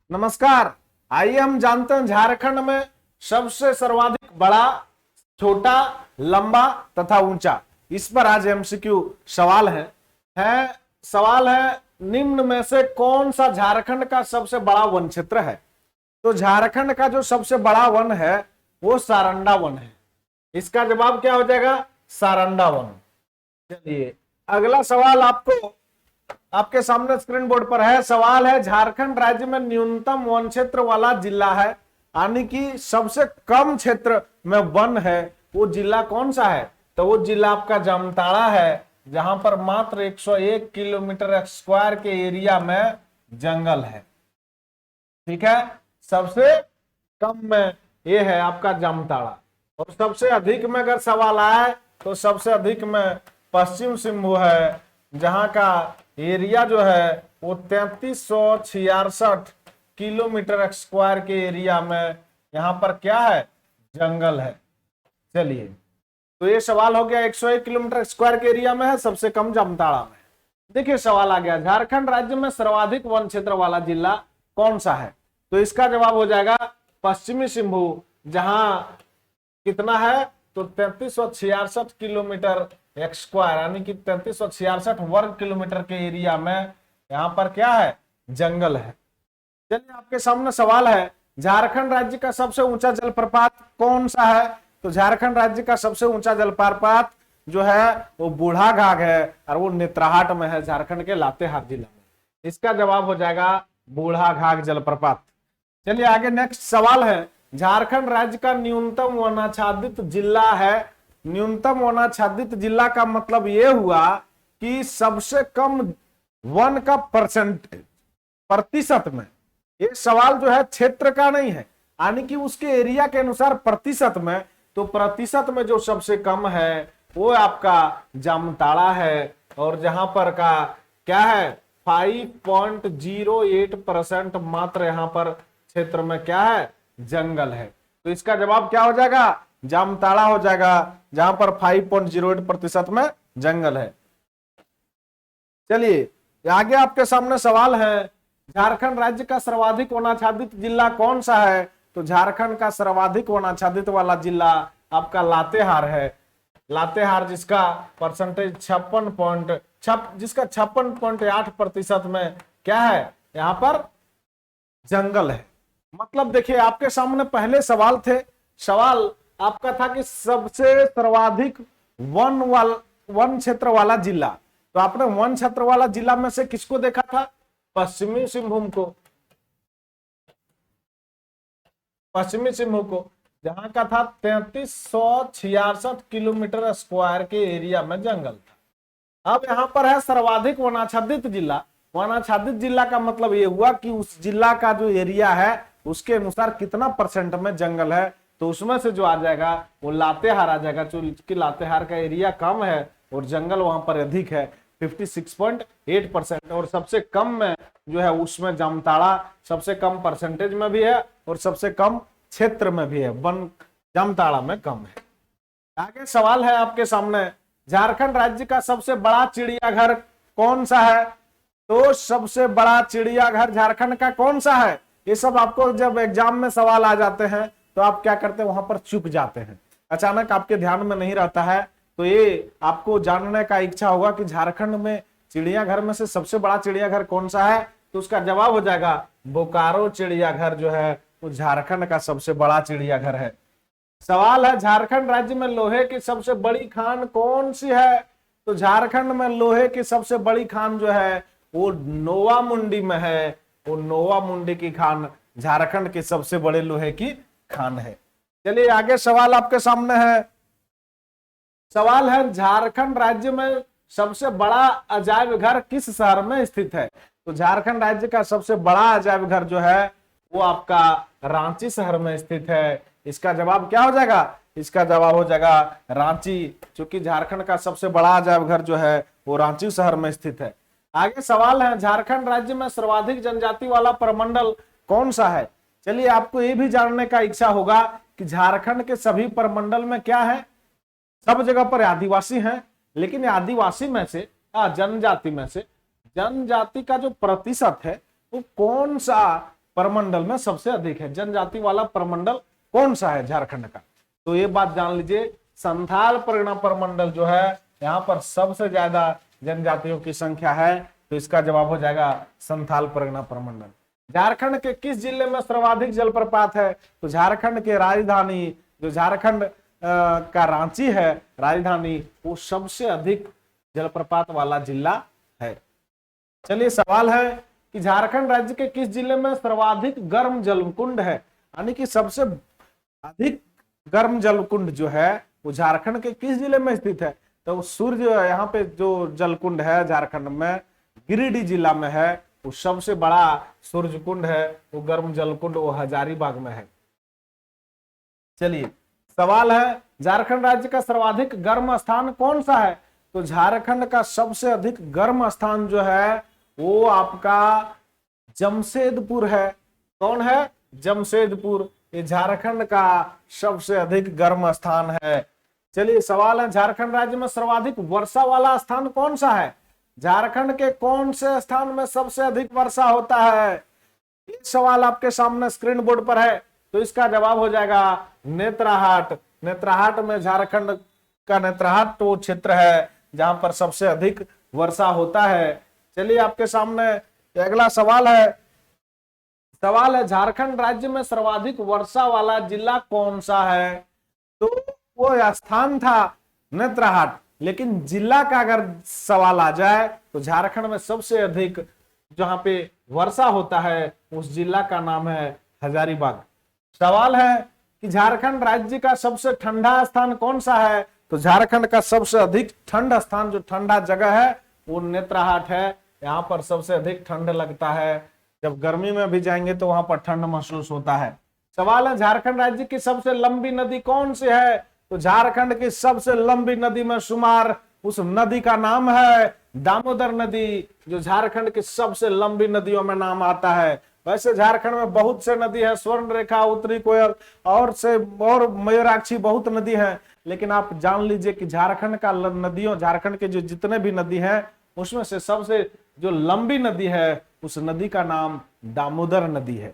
नमस्कार। आइए हम जानते हैं झारखंड में सबसे सर्वाधिक बड़ा, छोटा, लंबा तथा ऊंचा। इस पर आज एमसीक्यू सवाल है सवाल है निम्न में से कौन सा झारखंड का सबसे बड़ा वन क्षेत्र है। तो झारखंड का जो सबसे बड़ा वन है वो सारंडा वन है। इसका जवाब क्या हो जाएगा? सारंडा वन। चलिए अगला सवाल आपके सामने स्क्रीन बोर्ड पर है। सवाल है झारखंड राज्य में न्यूनतम वन क्षेत्र वाला जिला है, यानी कि सबसे कम क्षेत्र में वन है, वो जिला कौन सा है? तो वो जिला आपका जामताड़ा है, जहां पर मात्र 101 किलोमीटर स्क्वायर के एरिया में जंगल है। ठीक है, सबसे कम में ये है आपका जामताड़ा। और सबसे अधिक में अगर सवाल आए तो सबसे अधिक में पश्चिम सिंहभूम है, जहां का एरिया जो है वो 3366 किलोमीटर स्क्वायर के एरिया में यहां पर क्या है? जंगल है। चलिए, तो ये सवाल हो गया 101 किलोमीटर स्क्वायर के एरिया में है, सबसे कम जामताड़ा में। देखिए सवाल आ गया, झारखंड राज्य में सर्वाधिक वन क्षेत्र वाला जिला कौन सा है? तो इसका जवाब हो जाएगा पश्चिमी सिंहभूम, जहां कितना है? तो 3366 किलोमीटर स्क्वायर, यानी कि 3366 वर्ग किलोमीटर के एरिया में यहां पर क्या है? जंगल है। चलिए आपके सामने सवाल है, झारखंड राज्य का सबसे ऊंचा जलप्रपात कौन सा है? तो झारखंड राज्य का सबसे ऊंचा जलप्रपात जो है वो बूढ़ाघाघ है, और वो नेत्राहाट में है, झारखंड के लातेहार जिला में। इसका जवाब हो जाएगा बूढ़ाघाघ जलप्रपात। चलिए आगे नेक्स्ट सवाल है, झारखंड राज्य का न्यूनतम वनाच्छादित जिला है। न्यूनतम वनाच्छादित जिला का मतलब यह हुआ कि सबसे कम वन का प्रतिशत में। ये सवाल जो है क्षेत्र का नहीं है, यानी कि उसके एरिया के अनुसार प्रतिशत में। तो प्रतिशत में जो सबसे कम है वो आपका जामताड़ा है, और जहां पर का क्या है? 5.08% मात्र यहां पर क्षेत्र में क्या है? जंगल है। तो इसका जवाब क्या हो जाएगा? जामताड़ा हो जाएगा, जहां पर 5.08% में जंगल है। चलिए आगे आपके सामने सवाल है, झारखंड राज्य का सर्वाधिक वनाच्छादित जिला कौन सा है? तो झारखंड का सर्वाधिक वनाच्छादित वाला जिला आपका लातेहार है। लातेहार जिसका परसेंटेज 56.8% में क्या है? यहां पर जंगल है। मतलब देखिए आपके सामने पहले सवाल थे, सवाल आपका था कि सबसे सर्वाधिक वन क्षेत्र वाला जिला। तो आपने वन क्षेत्र वाला जिला में से किसको देखा था? पश्चिमी सिंहभूम को। पश्चिमी सिंहभूम को, जहां का था 3366 किलोमीटर स्क्वायर के एरिया में जंगल था। अब यहां पर है सर्वाधिक वनाच्छादित जिला। वनाच्छादित जिला का मतलब यह हुआ कि उस जिला का जो एरिया है उसके अनुसार कितना परसेंट में जंगल है। तो उसमें से जो आ जाएगा वो लातेहार आ जाएगा, क्योंकि लातेहार का एरिया कम है और जंगल वहां पर अधिक है, 56.8%। और सबसे कम में जो है उसमें जामताड़ा सबसे कम परसेंटेज में भी है और सबसे कम क्षेत्र में भी है, वन जामताड़ा में कम है। आगे सवाल है आपके सामने, झारखंड राज्य का सबसे बड़ा चिड़ियाघर कौन सा है? तो सबसे बड़ा चिड़ियाघर झारखंड का कौन सा है? ये सब आपको जब एग्जाम में सवाल आ जाते हैं तो आप क्या करते हैं? वहां पर चुक जाते हैं, अचानक आपके ध्यान में नहीं रहता है। तो ये आपको जानने का इच्छा होगा कि झारखंड में चिड़ियाघर में से सबसे बड़ा चिड़ियाघर कौन सा है? तो उसका जवाब हो जाएगा बोकारो चिड़ियाघर जो है वो झारखंड का सबसे बड़ा चिड़ियाघर है। सवाल है, झारखंड राज्य में लोहे की सबसे बड़ी खान कौन सी है? तो झारखंड में लोहे की सबसे बड़ी खान जो है वो नोवामुंडी में है। वो नोवामुंडी की खान झारखंड के सबसे बड़े लोहे की खान है। चलिए आगे सवाल आपके सामने है। सवाल है, झारखंड राज्य में सबसे बड़ा अजायब घर किस शहर में स्थित है? तो झारखंड राज्य का सबसे बड़ा अजायब घर जो है वो आपका रांची शहर में स्थित है। इसका जवाब क्या हो जाएगा? इसका जवाब हो जाएगा रांची, क्योंकि झारखंड का सबसे बड़ा अजायब घर जो है वो रांची शहर में स्थित है। आगे सवाल है, झारखंड राज्य में सर्वाधिक जनजाति वाला प्रमंडल कौन सा है? चलिए आपको ये भी जानने का इच्छा होगा कि झारखंड के सभी प्रमंडल में क्या है? सब जगह पर आदिवासी हैं, लेकिन आदिवासी में से जनजाति में से जनजाति का जो प्रतिशत है वो कौन सा प्रमंडल में सबसे अधिक है। जनजाति वाला प्रमंडल कौन सा है झारखंड का? तो ये बात जान लीजिए, संथाल परगना प्रमंडल जो है यहाँ पर सबसे ज्यादा जनजातियों की संख्या है, तो इसका जवाब हो जाएगा संथाल परगना प्रमंडल। झारखंड के किस जिले में सर्वाधिक जलप्रपात है? तो झारखंड के राजधानी, जो झारखंड का रांची है राजधानी, वो सबसे अधिक जलप्रपात वाला जिला है। चलिए सवाल है कि झारखंड राज्य के किस जिले में सर्वाधिक गर्म जलकुंड है? यानी कि सबसे अधिक गर्म जलकुंड जो है वो झारखंड के किस जिले में स्थित है? तो सूर्य यहाँ पे जो जलकुंड है झारखंड में गिरिडीह जिला में है, वो सबसे बड़ा सूर्य कुंड है, वो गर्म जलकुंड वो हजारीबाग में है। चलिए सवाल है, झारखंड राज्य का सर्वाधिक गर्म स्थान कौन सा है? तो झारखंड का सबसे अधिक गर्म स्थान जो है वो आपका जमशेदपुर है। कौन है? जमशेदपुर। ये झारखंड का सबसे अधिक गर्म स्थान है। चलिए सवाल है, झारखंड राज्य में सर्वाधिक वर्षा वाला स्थान कौन सा है? झारखंड के कौन से स्थान में सबसे अधिक वर्षा होता है? ये सवाल आपके सामने स्क्रीन बोर्ड पर है, तो इसका जवाब हो जाएगा नेत्राहाट। नेत्राहाट में, झारखंड का नेत्राहाट वो क्षेत्र है जहां पर सबसे अधिक वर्षा होता है। चलिए आपके सामने अगला सवाल है। सवाल है, झारखंड राज्य में सर्वाधिक वर्षा वाला जिला कौन सा है? तो वो स्थान था नेत्राहाट, लेकिन जिला का अगर सवाल आ जाए तो झारखंड में सबसे अधिक जहां पे वर्षा होता है उस जिला का नाम है हजारीबाग। सवाल है कि झारखंड राज्य का सबसे ठंडा स्थान कौन सा है? तो झारखंड का सबसे अधिक ठंडा स्थान, जो ठंडा जगह है, वो नेत्राहाट है। यहाँ पर सबसे अधिक ठंड लगता है, जब गर्मी में भी जाएंगे तो वहां पर ठंड महसूस होता है। सवाल है, झारखंड राज्य की सबसे लंबी नदी कौन सी है? तो झारखंड की सबसे लंबी नदी में शुमार उस नदी का नाम है दामोदर नदी, जो झारखंड की सबसे लंबी नदियों में नाम आता है। वैसे झारखंड में बहुत से नदी है, स्वर्ण रेखा, उत्तरी कोयल और मयूराक्षी, बहुत नदी है, लेकिन आप जान लीजिए कि झारखंड का नदियों, झारखंड के जो जितने भी नदी हैं उसमें से सबसे जो लंबी नदी है उस नदी का नाम दामोदर नदी है।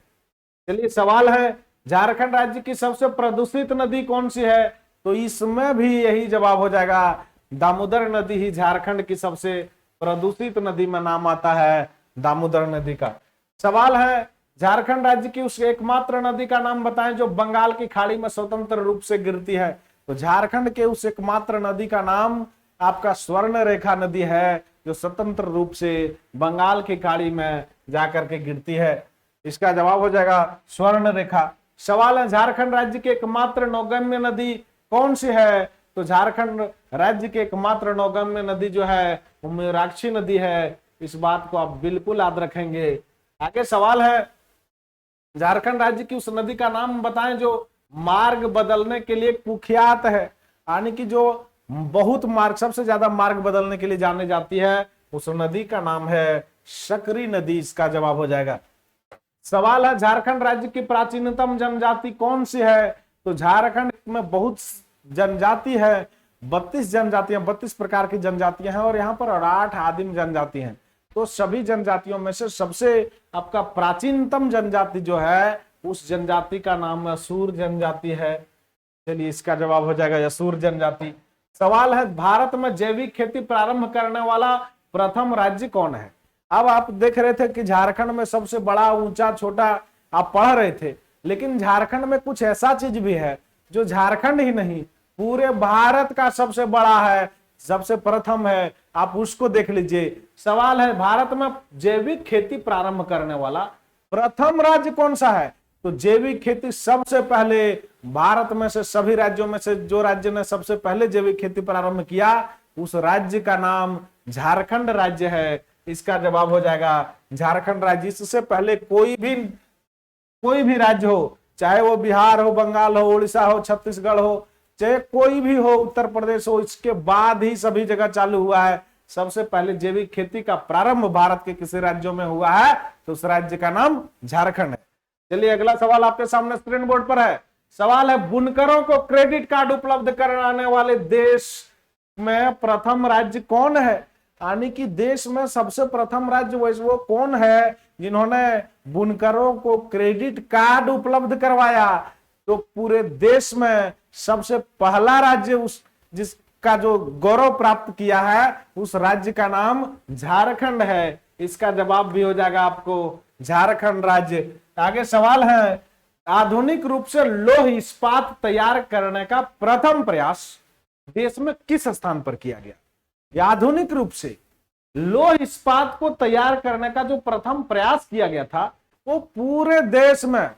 चलिए सवाल है, झारखंड राज्य की सबसे प्रदूषित नदी कौन सी है? तो इसमें भी यही जवाब हो जाएगा, दामोदर नदी ही झारखंड की सबसे प्रदूषित नदी में नाम आता है, दामोदर नदी का। सवाल है, झारखंड राज्य की उस एकमात्र नदी का नाम बताएं जो बंगाल की खाड़ी में स्वतंत्र रूप से गिरती है। तो झारखंड के उस एकमात्र नदी का नाम आपका स्वर्ण रेखा नदी है, जो स्वतंत्र रूप से बंगाल की खाड़ी में जाकर के गिरती है। इसका जवाब हो जाएगा स्वर्ण रेखा। सवाल है, झारखंड राज्य की एकमात्र नौगम्य नदी कौन सी है? तो झारखंड राज्य की एकमात्र नौगम्य नदी जो है वो मयूराक्षी नदी है। इस बात को आप बिल्कुल याद रखेंगे। आगे सवाल है, झारखंड राज्य की उस नदी का नाम बताएं जो मार्ग बदलने के लिए कुख्यात है, यानी कि जो बहुत मार्ग, सबसे ज्यादा मार्ग बदलने के लिए जानी जाती है, उस नदी का नाम है सकरी नदी। इसका जवाब हो जाएगा। सवाल है, झारखंड राज्य की प्राचीनतम जनजाति कौन सी है? तो झारखंड में बहुत जनजाति है, 32 जनजातियां, 32 प्रकार की जनजातियां हैं और यहाँ पर 8 आदिम जनजाति हैं। तो सभी जनजातियों में से सबसे आपका प्राचीनतम जनजाति जो है उस जनजाति का नाम असुर जनजाति है। चलिए इसका जवाब हो जाएगा असुर जनजाति। सवाल है, भारत में जैविक खेती प्रारंभ करने वाला प्रथम राज्य कौन है? अब आप देख रहे थे कि झारखंड में सबसे बड़ा, ऊंचा, छोटा आप पढ़ रहे थे, लेकिन झारखंड में कुछ ऐसा चीज भी है जो झारखंड ही नहीं पूरे भारत का सबसे बड़ा है, सबसे प्रथम है, आप उसको देख लीजिए। सवाल है, भारत में जैविक खेती प्रारंभ करने वाला प्रथम राज्य कौन सा है? तो जैविक खेती सबसे पहले भारत में से सभी राज्यों में से जो राज्य ने सबसे पहले जैविक खेती प्रारंभ किया उस राज्य का नाम झारखंड राज्य है। इसका जवाब हो जाएगा झारखंड राज्य। इससे पहले कोई भी राज्य हो, चाहे वो बिहार हो, बंगाल हो, उड़ीसा हो, छत्तीसगढ़ हो, चाहे कोई भी हो, उत्तर प्रदेश हो, इसके बाद ही सभी जगह चालू हुआ है। सबसे पहले जैविक खेती का प्रारंभ भारत के किसी राज्यों में हुआ है तो उस राज्य का नाम झारखंड है। चलिए अगला सवाल आपके सामने स्क्रीन बोर्ड पर है। सवाल है, बुनकरों को क्रेडिट कार्ड उपलब्ध कराने वाले देश में प्रथम राज्य कौन है? यानी कि देश में सबसे प्रथम राज्य वो कौन है जिन्होंने बुनकरों को क्रेडिट कार्ड उपलब्ध करवाया। तो पूरे देश में सबसे पहला राज्य उस जिसका जो गौरव प्राप्त किया है उस राज्य का नाम झारखंड है। इसका जवाब भी हो जाएगा आपको झारखंड राज्य। आगे सवाल है, आधुनिक रूप से लौह इस्पात तैयार करने का प्रथम प्रयास देश में किस स्थान पर किया गया? या आधुनिक रूप से लौह इस्पात को तैयार करने का जो प्रथम प्रयास किया गया था वो पूरे देश में,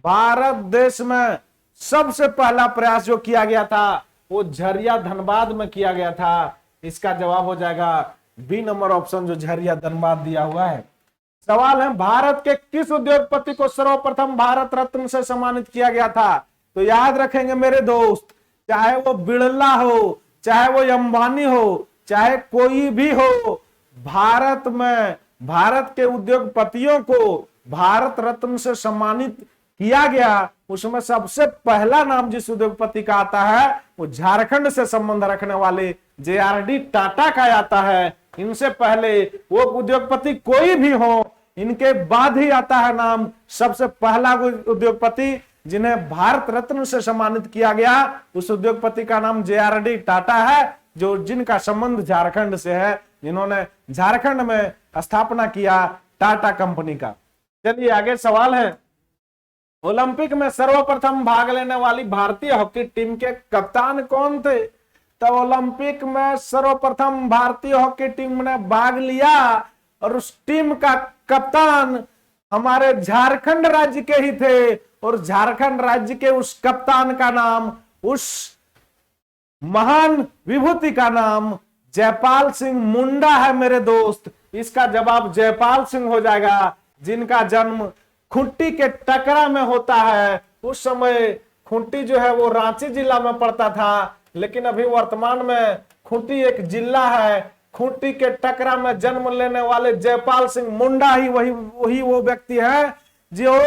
भारत देश में सबसे पहला प्रयास जो किया गया था वो झरिया धनबाद में किया गया था। इसका जवाब हो जाएगा बी नंबर ऑप्शन, जो झरिया धनबाद दिया हुआ है। सवाल है, भारत के किस उद्योगपति को सर्वप्रथम भारत रत्न से सम्मानित किया गया था? तो याद रखेंगे मेरे दोस्त, चाहे वो बिड़ला हो, चाहे वो अंबानी हो, चाहे कोई भी हो, भारत में भारत के उद्योगपतियों को भारत रत्न से सम्मानित किया गया। उसमें सबसे पहला नाम जिस उद्योगपति का आता है वो झारखंड से संबंध रखने वाले JRD टाटा का आता है। इनसे पहले वो उद्योगपति कोई भी हो, इनके बाद ही आता है नाम सबसे पहला उद्योगपति जिन्हें भारत रत्न से सम्मानित किया गया। उस उद्योगपति का नाम JRD टाटा है, जो जिनका संबंध झारखंड से है, जिन्होंने झारखंड में स्थापना किया टाटा कंपनी का। चलिए आगे सवाल है, ओलंपिक में सर्वप्रथम भाग लेने वाली भारतीय हॉकी टीम के कप्तान कौन थे? तो ओलंपिक में सर्वप्रथम भारतीय हॉकी टीम ने भाग लिया और उस टीम का कप्तान हमारे झारखंड राज्य के ही थे। और झारखंड राज्य के उस कप्तान का नाम, उस महान विभूति का नाम जयपाल सिंह मुंडा है मेरे दोस्त। इसका जवाब जयपाल सिंह हो जाएगा, जिनका जन्म खूंटी के टकरा में होता है। उस समय खूंटी जो है वो रांची जिला में पड़ता था, लेकिन अभी वर्तमान में खूंटी एक जिला है। खूंटी के टकरा में जन्म लेने वाले जयपाल सिंह मुंडा ही वही वो व्यक्ति है जो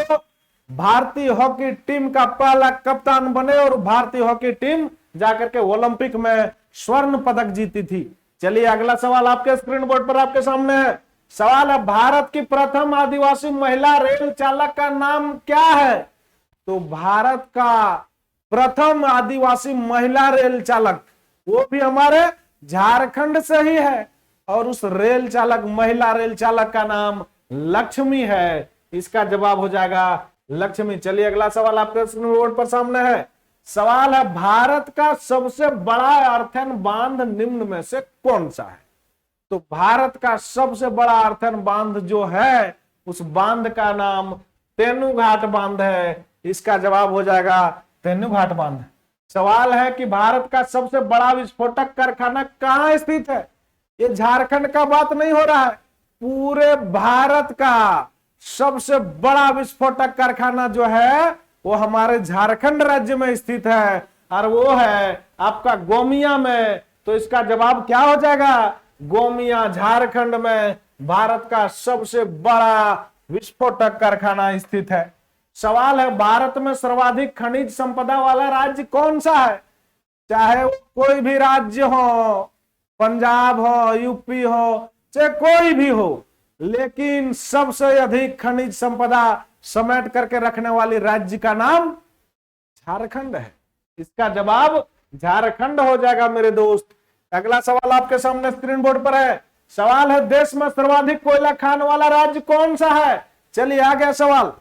भारतीय हॉकी टीम का पहला कप्तान बने और भारतीय हॉकी टीम जाकर के ओलंपिक में स्वर्ण पदक जीती थी। चलिए अगला सवाल आपके स्क्रीन बोर्ड पर आपके सामने है। सवाल है, भारत की प्रथम आदिवासी महिला रेल चालक का नाम क्या है? तो भारत का प्रथम आदिवासी महिला रेल चालक वो भी हमारे झारखंड से ही है, और उस रेल चालक, महिला रेल चालक का नाम लक्ष्मी है। इसका जवाब हो जाएगा लक्ष्मी। चलिए अगला सवाल आपके स्क्रीन बोर्ड पर सामने है। सवाल है, भारत का सबसे बड़ा अर्थन बांध निम्न में से कौन सा है? तो भारत का सबसे बड़ा अर्थन बांध जो है उस बांध का नाम तेनूघाट बांध है। इसका जवाब हो जाएगा तेनूघाट बांध। सवाल है कि भारत का सबसे बड़ा विस्फोटक कारखाना कहां स्थित है? ये झारखंड का बात नहीं हो रहा है, पूरे भारत का सबसे बड़ा विस्फोटक कारखाना जो है वो हमारे झारखंड राज्य में स्थित है, और वो है आपका गोमिया में। तो इसका जवाब क्या हो जाएगा? गोमिया झारखंड में भारत का सबसे बड़ा विस्फोटक कारखाना स्थित है। सवाल है, भारत में सर्वाधिक खनिज संपदा वाला राज्य कौन सा है? चाहे वो कोई भी राज्य हो, पंजाब हो, यूपी हो, चाहे कोई भी हो, लेकिन सबसे अधिक खनिज संपदा समेट करके रखने वाली राज्य का नाम झारखंड है। इसका जवाब झारखंड हो जाएगा मेरे दोस्त। अगला सवाल आपके सामने स्क्रीन बोर्ड पर है। सवाल है, देश में सर्वाधिक कोयला खान वाला राज्य कौन सा है? चलिए आ गया सवाल।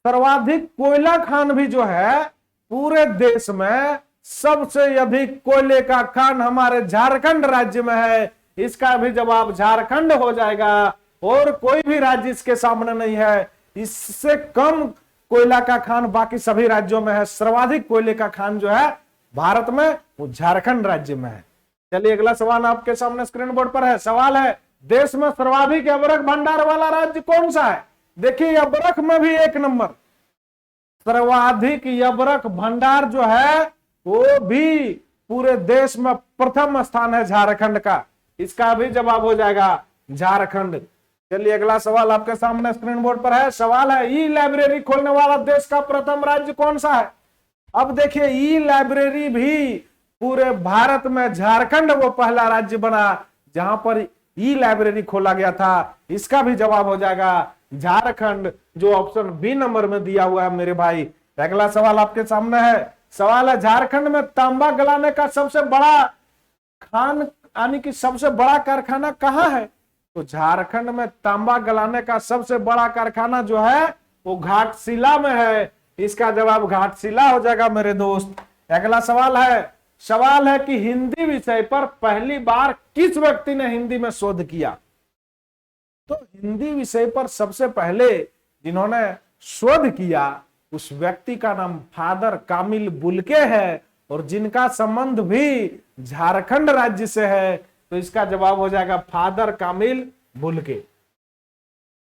सर्वाधिक कोयला खान भी जो है पूरे देश में सबसे अधिक कोयले का खान हमारे झारखंड राज्य में है। इसका भी जवाब झारखंड हो जाएगा, और कोई भी राज्य इसके सामने नहीं है। इससे कम कोयला का खान बाकी सभी राज्यों में है। सर्वाधिक कोयले का खान जो है भारत में वो झारखंड राज्य में है। चलिए अगला सवाल आपके सामने स्क्रीन बोर्ड पर है। सवाल है, देश में सर्वाधिक अबरख भंडार वाला राज्य कौन सा है? देखिए अबरख में भी एक नंबर, सर्वाधिक अबरख भंडार जो है वो भी पूरे देश में प्रथम स्थान है झारखंड का। इसका भी जवाब हो जाएगा झारखंड। चलिए अगला सवाल आपके सामने स्क्रीन बोर्ड पर है। सवाल है, ई लाइब्रेरी खोलने वाला देश का प्रथम राज्य कौन सा है? अब देखिए ई लाइब्रेरी भी पूरे भारत में झारखंड वो पहला राज्य बना जहां पर ई लाइब्रेरी खोला गया था। इसका भी जवाब हो जाएगा झारखंड, जो ऑप्शन बी नंबर में दिया हुआ है मेरे भाई। अगला सवाल आपके सामने है, सवाल है झारखंड में तांबा गलाने का सबसे बड़ा खान यानी कि सबसे बड़ा कारखाना कहाँ है? तो झारखंड में तांबा गलाने का सबसे बड़ा कारखाना जो है वो घाटशिला में है। इसका जवाब घाटशिला हो जाएगा मेरे दोस्त। अगला सवाल है कि हिंदी विषय पर पहली बार किस व्यक्ति ने हिंदी में शोध किया? तो हिंदी विषय पर सबसे पहले जिन्होंने शोध किया उस व्यक्ति का नाम फादर कामिल बुल्के है, और जिनका संबंध भी झारखंड राज्य से है। तो इसका जवाब हो जाएगा फादर कामिल बुल्के।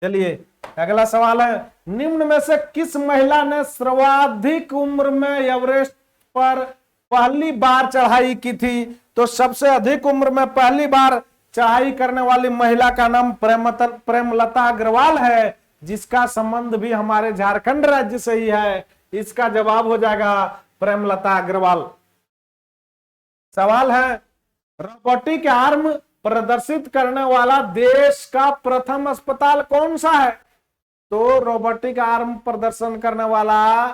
चलिए अगला सवाल है, निम्न में से किस महिला ने सर्वाधिक उम्र में एवरेस्ट पर पहली बार चढ़ाई की थी? तो सबसे अधिक उम्र में पहली बार चढ़ाई करने वाली महिला का नाम प्रेमलता अग्रवाल है, जिसका संबंध भी हमारे झारखंड राज्य से ही है। इसका जवाब हो जाएगा प्रेमलता अग्रवाल। सवाल है, रोबोटिक आर्म प्रदर्शित करने वाला देश का प्रथम अस्पताल कौन सा है? तो रोबोटिक आर्म प्रदर्शन करने वाला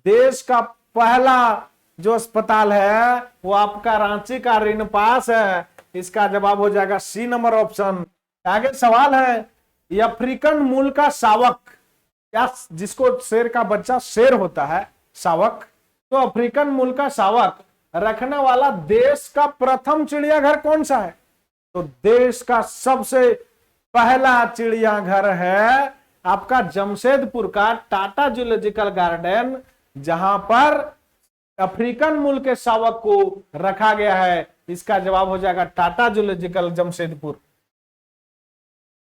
देश का पहला जो अस्पताल है वो आपका रांची का रिनपास है। इसका जवाब हो जाएगा सी नंबर ऑप्शन। आगे सवाल है, ये अफ्रीकन मूल का शावक, या जिसको शेर का बच्चा शेर होता है शावक, तो अफ्रीकन मूल का शावक रखने वाला देश का प्रथम चिड़ियाघर कौन सा है? तो देश का सबसे पहला चिड़ियाघर है आपका जमशेदपुर का टाटा जूलॉजिकल गार्डन, जहां पर अफ्रीकन मूल के शावक को रखा गया है। इसका जवाब हो जाएगा टाटा जूलॉजिकल जमशेदपुर।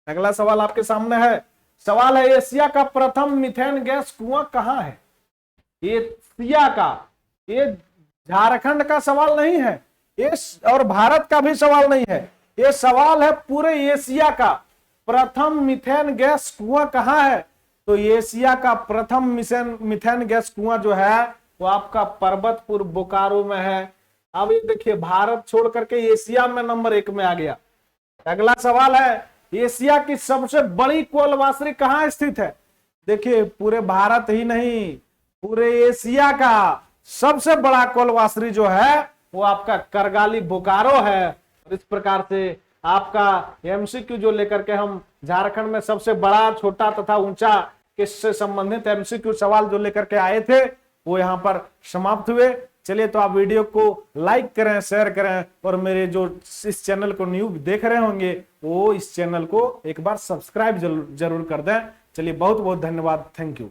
अगला सवाल आपके सामने है, सवाल है एशिया का प्रथम मीथेन गैस कुआं कहां है? एशिया का, ये झारखंड का सवाल नहीं है, ये और भारत का भी सवाल नहीं है, ये सवाल है पूरे एशिया का प्रथम मीथेन गैस कुआं कहां है? तो एशिया का प्रथम मीथेन गैस कुआं जो है वो आपका पर्वतपुर बोकारो में है। अब ये देखिए भारत छोड़ करके एशिया में नंबर 1 में आ गया। अगला सवाल है, एशिया की सबसे बड़ी कोल वासरी कहां स्थित है? देखिए पूरे भारत ही नहीं, पूरे एशिया का सबसे बड़ा कोल वासरी जो है वो आपका करगाली बोकारो है। इस प्रकार से आपका एमसीक्यू जो लेकर के हम झारखंड में सबसे बड़ा, छोटा तथा ऊंचा किससे संबंधित एमसीक्यू सवाल जो लेकर के आए थे वो यहाँ पर समाप्त हुए। चलिए तो आप वीडियो को लाइक करें, शेयर करें, और मेरे जो इस चैनल को न्यू देख रहे होंगे वो इस चैनल को एक बार सब्सक्राइब जरूर कर दें। चलिए बहुत बहुत धन्यवाद, थैंक यू।